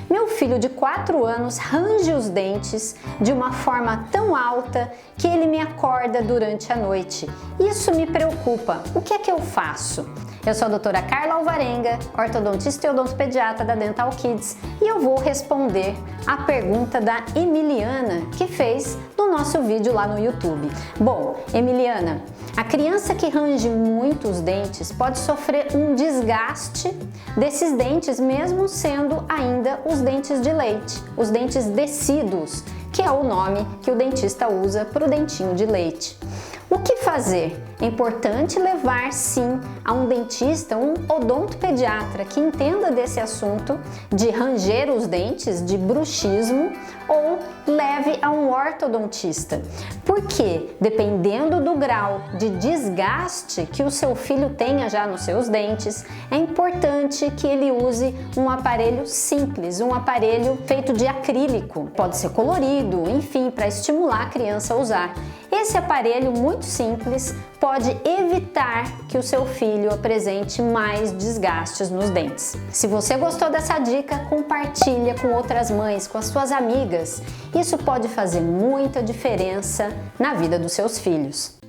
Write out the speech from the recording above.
Meu filho de 4 anos range os dentes de uma forma tão alta que ele me acorda durante a noite. Isso me preocupa. O que é que eu faço? Eu sou a doutora Carla Alvarenga, ortodontista e odontopediatra da Dental Kids, e eu vou responder a pergunta da Emiliana, que fez no nosso vídeo lá no YouTube. Bom, Emiliana, a criança que range muito os dentes pode sofrer um desgaste desses dentes, mesmo sendo ainda os dentes de leite, os dentes decíduos, que é o nome que o dentista usa para o dentinho de leite. O que fazer? É importante levar sim a um dentista, um odontopediatra que entenda desse assunto de ranger os dentes, de bruxismo, ou leve a um ortodontista. Porque dependendo do grau de desgaste que o seu filho tenha já nos seus dentes, é importante que ele use um aparelho simples, um aparelho feito de acrílico, pode ser colorido, enfim, para estimular a criança a usar. Esse aparelho muito simples pode evitar que o seu filho apresente mais desgastes nos dentes. Se você gostou dessa dica, compartilha com outras mães, com as suas amigas. Isso pode fazer muita diferença na vida dos seus filhos.